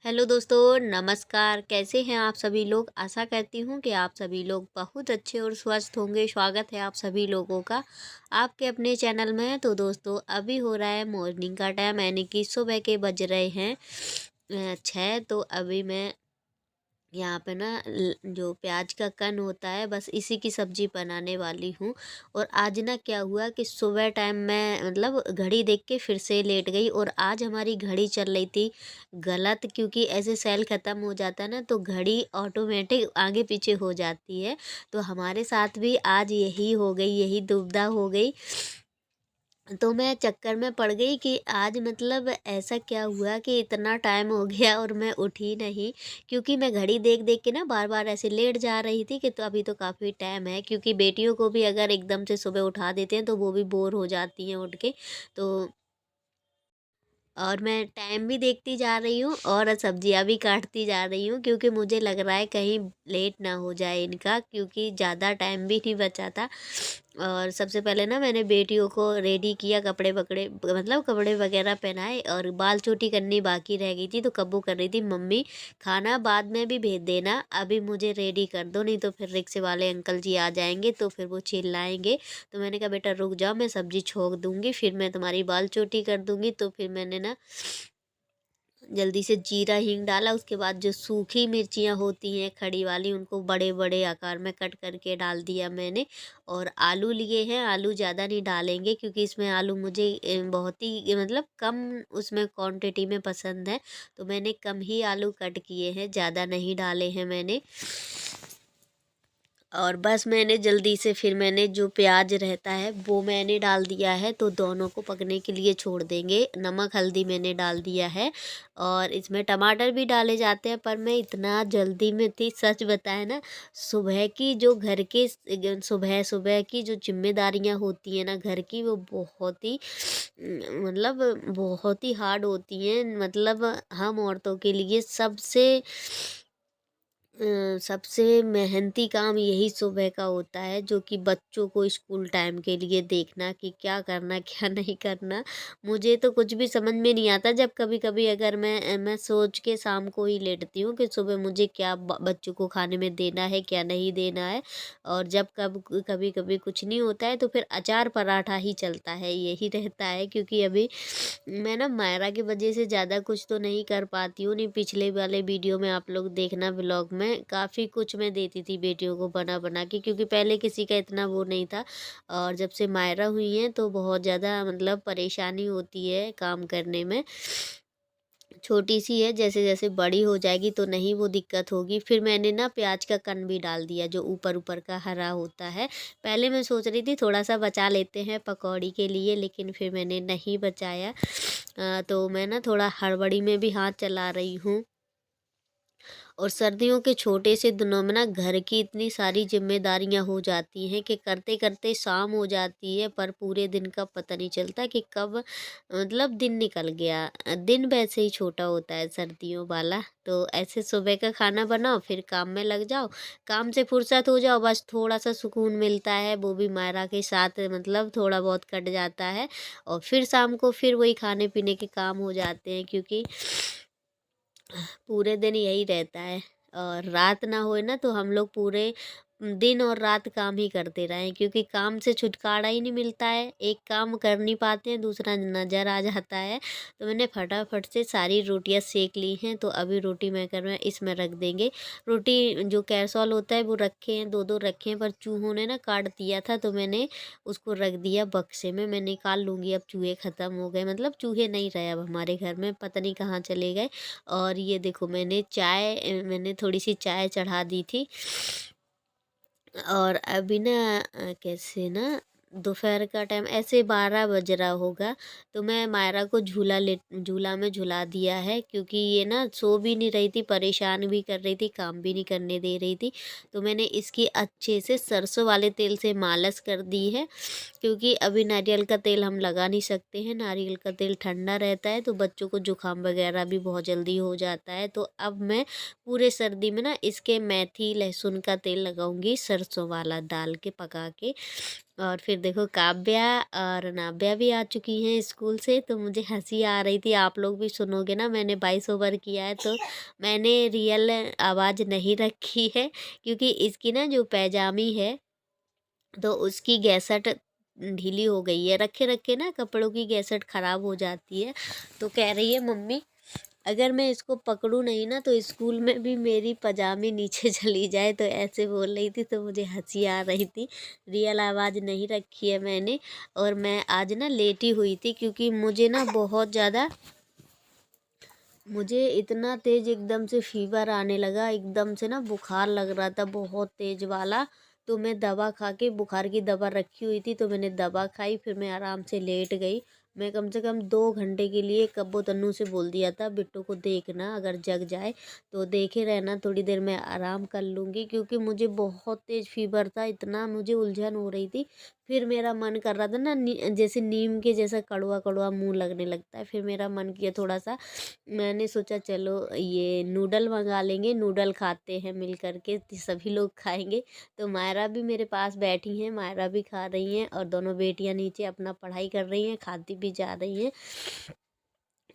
Hello दोस्तों, नमस्कार। कैसे हैं आप सभी लोग? आशा करती हूँ कि आप सभी लोग बहुत अच्छे और स्वस्थ होंगे। स्वागत है आप सभी लोगों का आपके अपने चैनल में। तो दोस्तों, अभी हो रहा है मॉर्निंग का टाइम, यानी कि सुबह के बज रहे हैं 6। तो अभी मैं यहाँ पे ना जो प्याज का कन होता है, बस इसी की सब्जी बनाने वाली हूँ। और आज ना क्या हुआ कि सुबह टाइम मैं मतलब घड़ी देख के फिर से लेट गई, और आज हमारी घड़ी चल रही थी गलत, क्योंकि ऐसे सेल ख़त्म हो जाता है ना तो घड़ी ऑटोमेटिक आगे पीछे हो जाती है। तो हमारे साथ भी आज यही हो गई, यही दुविधा हो गई। तो मैं चक्कर में पड़ गई कि आज मतलब ऐसा क्या हुआ कि इतना टाइम हो गया और मैं उठी नहीं, क्योंकि मैं घड़ी देख देख के ना बार बार ऐसे लेट जा रही थी कि तो अभी तो काफ़ी टाइम है, क्योंकि बेटियों को भी अगर एकदम से सुबह उठा देते हैं तो वो भी बोर हो जाती हैं उठ के। तो और मैं टाइम भी देखती जा रही हूँ और सब्जियाँ भी काटती जा रही हूँ, क्योंकि मुझे लग रहा है कहीं लेट ना हो जाए इनका, क्योंकि ज़्यादा टाइम भी नहीं बचा था। और सबसे पहले ना मैंने बेटियों को रेडी किया, कपड़े वकड़े मतलब कपड़े वगैरह पहनाए, और बाल चोटी करनी बाकी रह गई थी। तो कब्बू कर रही थी, मम्मी खाना बाद में भी भेज देना, अभी मुझे रेडी कर दो, नहीं तो फिर रिक्शे वाले अंकल जी आ जाएंगे तो फिर वो चिल्लाएंगे। तो मैंने कहा बेटा रुक जाओ, मैं सब्जी छोक दूंगी, फिर मैं तुम्हारी बाल चोटी कर दूंगी। तो फिर मैंने ना जल्दी से जीरा हींग डाला, उसके बाद जो सूखी मिर्चियाँ होती हैं खड़ी वाली, उनको बड़े बड़े आकार में कट करके डाल दिया मैंने। और आलू लिए हैं, आलू ज़्यादा नहीं डालेंगे क्योंकि इसमें आलू मुझे बहुत ही मतलब कम उसमें क्वांटिटी में पसंद है। तो मैंने कम ही आलू कट किए हैं, ज़्यादा नहीं डाले हैं मैंने। और बस मैंने जल्दी से फिर मैंने जो प्याज रहता है वो मैंने डाल दिया है, तो दोनों को पकने के लिए छोड़ देंगे। नमक हल्दी मैंने डाल दिया है, और इसमें टमाटर भी डाले जाते हैं, पर मैं इतना जल्दी में थी, सच बताएं ना। सुबह की जो घर के सुबह सुबह की जो जिम्मेदारियां होती हैं ना घर की, वो बहुत ही मतलब बहुत ही हार्ड होती हैं। मतलब हम औरतों के लिए सबसे मेहनती काम यही सुबह का होता है, जो कि बच्चों को स्कूल टाइम के लिए देखना कि क्या करना क्या नहीं करना। मुझे तो कुछ भी समझ में नहीं आता, जब कभी कभी अगर मैं सोच के शाम को ही लेटती हूँ कि सुबह मुझे क्या बच्चों को खाने में देना है क्या नहीं देना है। और जब कभी कभी कुछ नहीं होता है तो फिर अचार पराठा ही चलता है, यही रहता है। क्योंकि अभी मैं ना मायरा की वजह से ज़्यादा कुछ तो नहीं कर पाती हूँ। नहीं, पिछले वाले वीडियो में आप लोग देखना, व्लॉग में काफ़ी कुछ मैं देती थी बेटियों को बना बना के, क्योंकि पहले किसी का इतना वो नहीं था। और जब से मायरा हुई हैं तो बहुत ज़्यादा मतलब परेशानी होती है काम करने में। छोटी सी है, जैसे जैसे बड़ी हो जाएगी तो नहीं वो दिक्कत होगी। फिर मैंने ना प्याज का कन भी डाल दिया, जो ऊपर ऊपर का हरा होता है। पहले मैं सोच रही थी थोड़ा सा बचा लेते हैं पकौड़ी के लिए, लेकिन फिर मैंने नहीं बचाया। तो मैं ना थोड़ा हड़बड़ी में भी हाथ चला रही हूँ। और सर्दियों के छोटे से दिनों में ना घर की इतनी सारी जिम्मेदारियां हो जाती हैं कि करते करते शाम हो जाती है, पर पूरे दिन का पता नहीं चलता कि कब मतलब दिन निकल गया। दिन वैसे ही छोटा होता है सर्दियों वाला। तो ऐसे सुबह का खाना बनाओ, फिर काम में लग जाओ, काम से फुर्सत हो जाओ, बस थोड़ा सा सुकून मिलता है, वो भी मायरा के साथ मतलब थोड़ा बहुत कट जाता है। और फिर शाम को फिर वही खाने पीने के काम हो जाते हैं, क्योंकि पूरे दिन यही रहता है। और रात ना होए ना तो हम लोग पूरे दिन और रात काम ही करते रहें, क्योंकि काम से छुटकारा ही नहीं मिलता है। एक काम कर नहीं पाते हैं, दूसरा नज़र आ जाता है। तो मैंने फटाफट से सारी रोटियां सेक ली हैं, तो अभी रोटी मेकर में इसमें रख देंगे। रोटी जो कैसरॉल होता है वो रखे हैं, दो दो रखे हैं, पर चूहों ने ना काट दिया था, तो मैंने उसको रख दिया बक्से में। मैं निकाल लूँगी, अब चूहे ख़त्म हो गए, मतलब चूहे नहीं रहे अब हमारे घर में, पता नहीं कहाँ चले गए। और ये देखो मैंने थोड़ी सी चाय चढ़ा दी थी। और अभी ना कैसे ना दोपहर का टाइम ऐसे 12 बज रहा होगा, तो मैं मायरा को झूला में झुला दिया है, क्योंकि ये ना सो भी नहीं रही थी, परेशान भी कर रही थी, काम भी नहीं करने दे रही थी। तो मैंने इसकी अच्छे से सरसों वाले तेल से मालिश कर दी है, क्योंकि अभी नारियल का तेल हम लगा नहीं सकते हैं, नारियल का तेल ठंडा रहता है, तो बच्चों को जुकाम वगैरह भी बहुत जल्दी हो जाता है। तो अब मैं पूरे सर्दी में ना इसके मेथी लहसुन का तेल लगाऊंगी, सरसों वाला डाल के पका के। और फिर देखो काव्या और नाव्या भी आ चुकी हैं स्कूल से, तो मुझे हँसी आ रही थी। आप लोग भी सुनोगे ना, मैंने वॉइस ओवर किया है तो मैंने रियल आवाज़ नहीं रखी है, क्योंकि इसकी ना जो पैजामी है तो उसकी गैसट ढीली हो गई है। रखे-रखे ना कपड़ों की गैसट ख़राब हो जाती है। तो कह रही है मम्मी, अगर मैं इसको पकड़ूँ नहीं ना तो स्कूल में भी मेरी पजामी नीचे चली जाए, तो ऐसे बोल रही थी, तो मुझे हँसी आ रही थी। रियल आवाज़ नहीं रखी है मैंने। और मैं आज ना लेटी हुई थी, क्योंकि मुझे ना बहुत ज़्यादा, मुझे इतना तेज़ एकदम से फ़ीवर आने लगा, एकदम से ना बुखार लग रहा था बहुत तेज़ वाला। तो मैं दवा खा के, बुखार की दवा रखी हुई थी तो मैंने दवा खाई, फिर मैं आराम से लेट गई। मैं कम से कम 2 घंटे के लिए कब्बो तन्नू से बोल दिया था, बिट्टू को देखना, अगर जग जाए तो देखे रहना, थोड़ी देर मैं आराम कर लूँगी, क्योंकि मुझे बहुत तेज़ फ़ीवर था, इतना मुझे उलझन हो रही थी। फिर मेरा मन कर रहा था ना, जैसे नीम के जैसा कड़वा-कड़वा मुँह लगने लगता है। फिर मेरा मन किया थोड़ा सा, मैंने सोचा चलो ये नूडल मंगा लेंगे, नूडल खाते हैं मिल कर के, सभी लोग खाएँगे। तो मायरा भी मेरे पास बैठी हैं, मायरा भी खा रही हैं और दोनों बेटियाँ नीचे अपना पढ़ाई कर रही हैं, खाती भी जा रही हैं।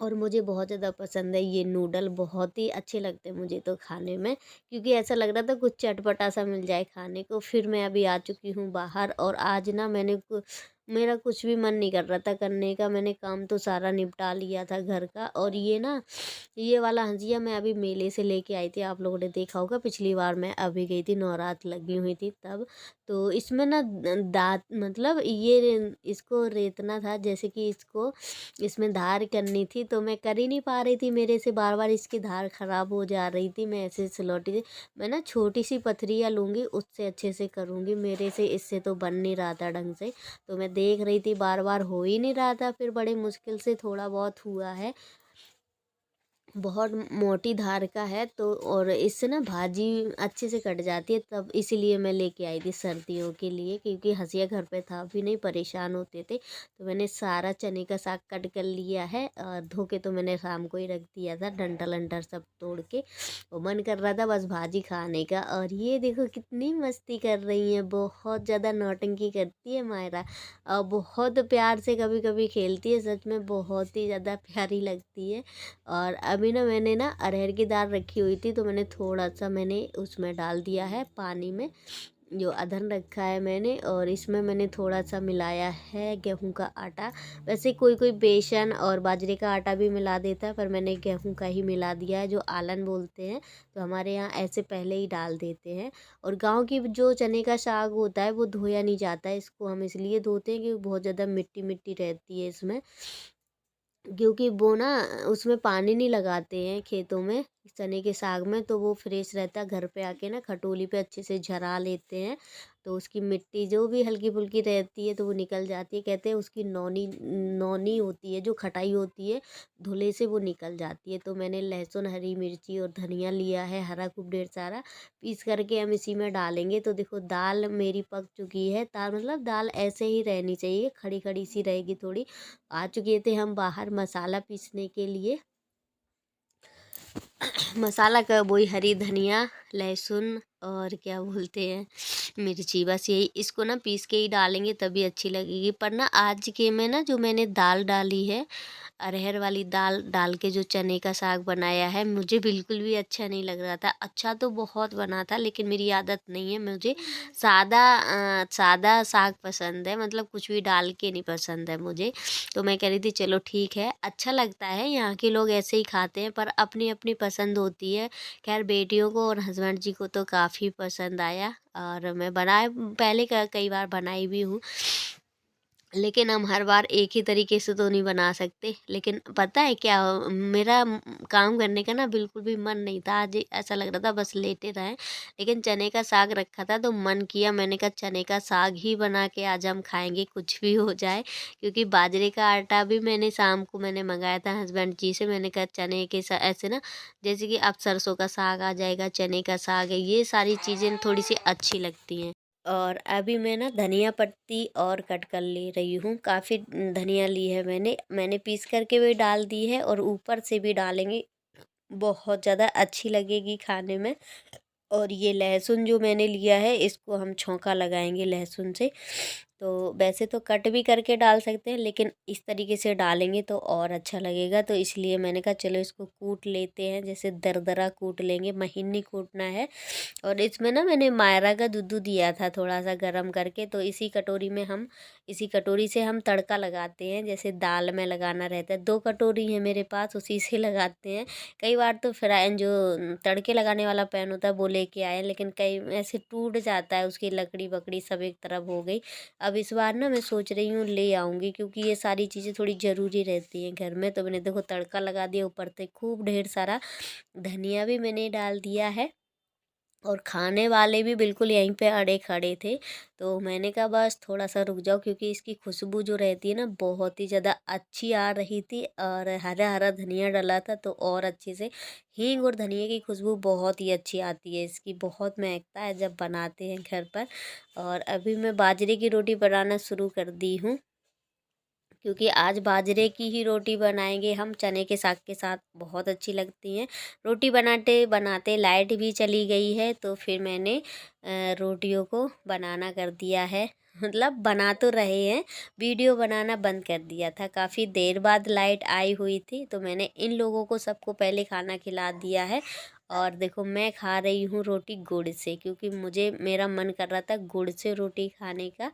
और मुझे बहुत ज़्यादा पसंद है ये नूडल, बहुत ही अच्छे लगते हैं मुझे तो खाने में, क्योंकि ऐसा लग रहा था कुछ चटपटा सा मिल जाए खाने को। फिर मैं अभी आ चुकी हूँ बाहर, और आज ना मेरा कुछ भी मन नहीं कर रहा था करने का। मैंने काम तो सारा निपटा लिया था घर का। और ये ना, ये वाला हंसिया मैं अभी मेले से लेके आई थी, आप लोगों ने देखा होगा, पिछली बार मैं अभी गई थी, नवरात लगी हुई थी तब। तो इसमें ना दांत, मतलब इसको रेतना था, जैसे कि इसको इसमें धार करनी थी, तो मैं कर ही नहीं पा रही थी, मेरे से बार बार इसकी धार खराब हो जा रही थी। मैं ऐसे सिलौटी से, मैं ना छोटी सी पथरियाँ लूँगी, उससे अच्छे से करूँगी, मेरे से इससे तो बन नहीं रहा था ढंग से। तो मैं देख रही थी, बार बार हो ही नहीं रहा था, फिर बड़े मुश्किल से थोड़ा बहुत हुआ है। बहुत मोटी धार का है, तो और इससे ना भाजी अच्छे से कट जाती है, तब इसीलिए मैं लेके आई थी सर्दियों के लिए, क्योंकि हंसिया घर पे था भी नहीं, परेशान होते थे। तो मैंने सारा चने का साग कट कर लिया है, और धो के तो मैंने शाम को ही रख दिया था, डंठल अंठल सब तोड़ के। वो मन कर रहा था बस भाजी खाने का। और ये देखो कितनी मस्ती कर रही है, बहुत ज़्यादा नौटंकी करती है मायरा, और बहुत प्यार से कभी कभी खेलती है, सच में बहुत ही ज़्यादा प्यारी लगती है। और अभी ना मैंने ना अरहर की दाल रखी हुई थी, तो मैंने थोड़ा सा मैंने उसमें डाल दिया है पानी में, जो अदहन रखा है मैंने, और इसमें मैंने थोड़ा सा मिलाया है गेहूं का आटा। वैसे कोई कोई बेसन और बाजरे का आटा भी मिला देता है, पर मैंने गेहूं का ही मिला दिया है, जो आलन बोलते हैं, तो हमारे यहाँ ऐसे पहले ही डाल देते हैं। और गांव की जो चने का साग होता है वो धोया नहीं जाता है, इसको हम इसलिए धोते हैं क्योंकि बहुत ज़्यादा मिट्टी मिट्टी रहती है इसमें, क्योंकि वो ना उसमें पानी नहीं लगाते हैं खेतों में, चने के साग में, तो वो फ्रेश रहता है। घर पे आके ना खटोली पे अच्छे से झरा लेते हैं, तो उसकी मिट्टी जो भी हल्की फुल्की रहती है तो वो निकल जाती है। कहते हैं उसकी नौनी नौनी होती है, जो खटाई होती है, धुले से वो निकल जाती है। तो मैंने लहसुन, हरी मिर्ची और धनिया लिया है हरा, खूब ढेर सारा पीस करके हम इसी में डालेंगे। तो देखो दाल मेरी पक चुकी है, दाल मतलब दाल ऐसे ही रहनी चाहिए, खड़ी खड़ी सी रहेगी थोड़ी। आ चुके थे हम बाहर मसाला पीसने के लिए। मसाला का वही हरी धनिया, लहसुन और क्या बोलते हैं, मिर्ची, बस यही, इसको ना पीस के ही डालेंगे तभी अच्छी लगेगी। पर ना आज के में ना जो मैंने दाल डाली है, अरहर वाली दाल डाल के जो चने का साग बनाया है, मुझे बिल्कुल भी अच्छा नहीं लग रहा था। अच्छा तो बहुत बना था, लेकिन मेरी आदत नहीं है, मुझे सादा साग पसंद है, मतलब कुछ भी डाल के नहीं पसंद है मुझे। तो मैं कह रही थी चलो ठीक है, अच्छा लगता है, यहाँ के लोग ऐसे ही खाते हैं, पर अपनी अपनी पसंद होती है। खैर बेटियों को और हस्बैंड जी को तो काफ़ी पसंद आया, और मैं बनाए पहले कई बार बनाई भी हूँ, लेकिन हम हर बार एक ही तरीके से तो नहीं बना सकते। लेकिन पता है क्या, मेरा काम करने का ना बिल्कुल भी मन नहीं था आज, ऐसा लग रहा था बस लेटे रहें। लेकिन चने का साग रखा था तो मन किया, मैंने कहा चने का साग ही बना के आज हम खाएंगे, कुछ भी हो जाए। क्योंकि बाजरे का आटा भी मैंने शाम को मैंने मंगाया था हस्बैंड जी से, मैंने कहा चने के साथ ऐसे ना, जैसे कि अब सरसों का साग आ जाएगा, चने का साग है, ये सारी चीज़ें थोड़ी सी अच्छी लगती हैं। और अभी मैं ना धनिया पत्ती और कट कर ले रही हूँ, काफ़ी धनिया ली है मैंने पीस करके भी डाल दी है, और ऊपर से भी डालेंगे, बहुत ज़्यादा अच्छी लगेगी खाने में। और ये लहसुन जो मैंने लिया है, इसको हम छौंका लगाएंगे लहसुन से। तो वैसे तो कट भी करके डाल सकते हैं, लेकिन इस तरीके से डालेंगे तो और अच्छा लगेगा। तो इसलिए मैंने कहा चलो इसको कूट लेते हैं, जैसे दरदरा कूट लेंगे, महीन नहीं कूटना है। और इसमें ना मैंने मायरा का दूध दिया था थोड़ा सा गर्म करके, तो इसी कटोरी से हम तड़का लगाते हैं, जैसे दाल में लगाना रहता है। 2 कटोरी है मेरे पास, उसी से लगाते हैं। कई बार तो फ्राई जो तड़के लगाने वाला पैन होता है वो लेके आए, लेकिन कई ऐसे टूट जाता है, उसकी लकड़ी वकड़ी सब एक तरफ हो गई। अब इस बार ना मैं सोच रही हूँ ले आऊँगी, क्योंकि ये सारी चीज़ें थोड़ी ज़रूरी रहती हैं घर में। तो मैंने देखो तड़का लगा दिया, ऊपर से खूब ढेर सारा धनिया भी मैंने डाल दिया है। और खाने वाले भी बिल्कुल यहीं पे अड़े खड़े थे, तो मैंने कहा बस थोड़ा सा रुक जाओ, क्योंकि इसकी खुशबू जो रहती है ना बहुत ही ज़्यादा अच्छी आ रही थी। और हरा हरा धनिया डला था तो और अच्छे से, हींग और धनिया की खुशबू बहुत ही अच्छी आती है, इसकी बहुत महकता है जब बनाते हैं घर पर। और अभी मैं बाजरे की रोटी बनाना शुरू कर दी हूँ, क्योंकि आज बाजरे की ही रोटी बनाएंगे हम, चने के साग के साथ बहुत अच्छी लगती हैं। रोटी बनाते बनाते लाइट भी चली गई है, तो फिर मैंने रोटियों को बनाना कर दिया है। मतलब बना तो रहे हैं, वीडियो बनाना बंद कर दिया था। काफ़ी देर बाद लाइट आई हुई थी, तो मैंने इन लोगों को सबको पहले खाना खिला दिया है। और देखो मैं खा रही हूँ रोटी गुड़ से, क्योंकि मेरा मन कर रहा था गुड़ से रोटी खाने का।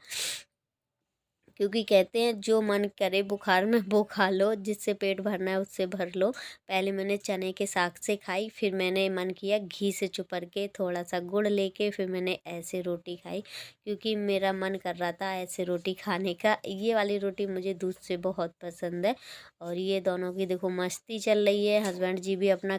क्योंकि कहते हैं जो मन करे बुखार में वो खा लो, जिससे पेट भरना है उससे भर लो। पहले मैंने चने के साग से खाई, फिर मैंने मन किया घी से चुपर के थोड़ा सा गुड़ लेके फिर मैंने ऐसे रोटी खाई, क्योंकि मेरा मन कर रहा था ऐसे रोटी खाने का। ये वाली रोटी मुझे दूध से बहुत पसंद है। और ये दोनों की देखो मस्ती चल रही है, हस्बैंड जी भी अपना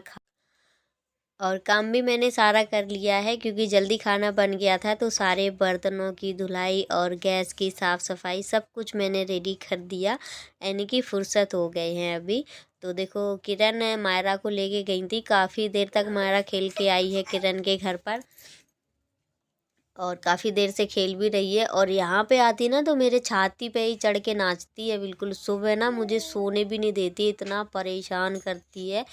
और काम भी मैंने सारा कर लिया है, क्योंकि जल्दी खाना बन गया था। तो सारे बर्तनों की धुलाई और गैस की साफ़ सफाई सब कुछ मैंने रेडी कर दिया, यानी कि फुर्सत हो गए हैं अभी। तो देखो किरण मायरा को लेके गई थी, काफ़ी देर तक मायरा खेल के आई है किरण के घर पर, और काफ़ी देर से खेल भी रही है। और यहाँ पे आती ना तो मेरे छाती पे ही चढ़ के नाचती है बिल्कुल। सुबह ना मुझे सोने भी नहीं देती, इतना परेशान करती है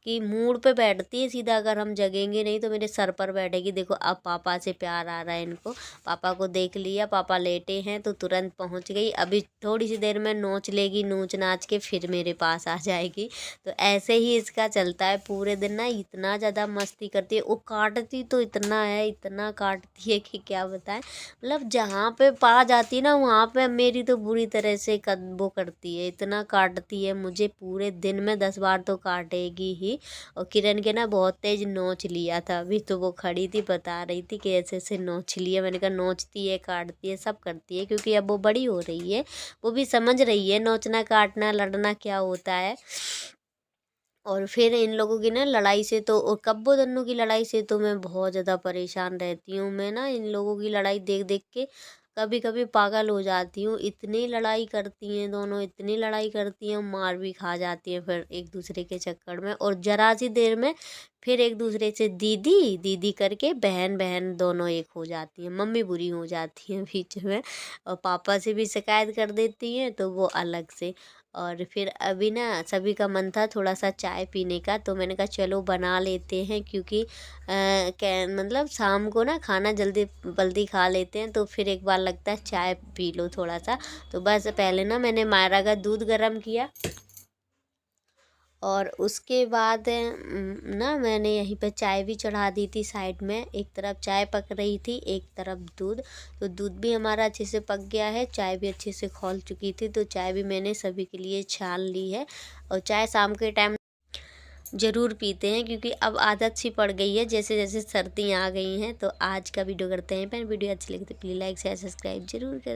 कि मूड पे बैठती है सीधा। अगर हम जगेंगे नहीं तो मेरे सर पर बैठेगी। देखो अब पापा से प्यार आ रहा है इनको, पापा को देख लिया, पापा लेटे हैं तो तुरंत पहुँच गई। अभी थोड़ी सी देर में नोच लेगी, नोच नाच के फिर मेरे पास आ जाएगी। तो ऐसे ही इसका चलता है पूरे दिन ना, इतना ज़्यादा मस्ती करती है। वो काटती तो इतना है, इतना काटती है कि क्या बताएं। मतलब जहाँ पे पा जाती है ना वहाँ पे मेरी तो बुरी तरह से वो करती है, इतना काटती है मुझे। पूरे दिन में 10 बार तो काटेगी ही। और किरण के ना बहुत तेज नोच लिया था, अभी तो वो खड़ी थी बता रही थी कि ऐसे ऐसे नोच लिया। मैंने कहा नोचती है काटती है सब करती है, क्योंकि अब वो बड़ी हो रही है, वो भी समझ रही है नोचना काटना लड़ना क्या होता है। और फिर इन लोगों की ना लड़ाई से तो, और कब्बो दन्नू की लड़ाई से तो मैं बहुत ज़्यादा परेशान रहती हूँ। मैं ना इन लोगों की लड़ाई देख देख के कभी कभी पागल हो जाती हूँ। इतनी लड़ाई करती हैं दोनों, इतनी लड़ाई करती हैं, मार भी खा जाती हैं फिर एक दूसरे के चक्कर में। और जरा सी देर में फिर एक दूसरे से दीदी दीदी करके बहन बहन दोनों एक हो जाती हैं, मम्मी बुरी हो जाती हैं बीच में। और पापा से भी शिकायत कर देती हैं तो वो अलग से। और फिर अभी ना सभी का मन था थोड़ा सा चाय पीने का, तो मैंने कहा चलो बना लेते हैं, क्योंकि क्या मतलब शाम को ना खाना जल्दी जल्दी खा लेते हैं तो फिर एक बार लगता है चाय पी लो थोड़ा सा। तो बस पहले ना मैंने मायरा का दूध गर्म किया, और उसके बाद ना मैंने यहीं पे चाय भी चढ़ा दी थी साइड में। एक तरफ चाय पक रही थी, एक तरफ दूध। तो दूध भी हमारा अच्छे से पक गया है, चाय भी अच्छे से खौल चुकी थी, तो चाय भी मैंने सभी के लिए छान ली है। और चाय शाम के टाइम ज़रूर पीते हैं, क्योंकि अब आदत सी पड़ गई है, जैसे जैसे सर्दियाँ आ गई हैं। तो आज का वीडियो करते हैं पर वीडियो अच्छी लगी तो प्लीज़ लाइक शेयर सब्सक्राइब जरूर करें।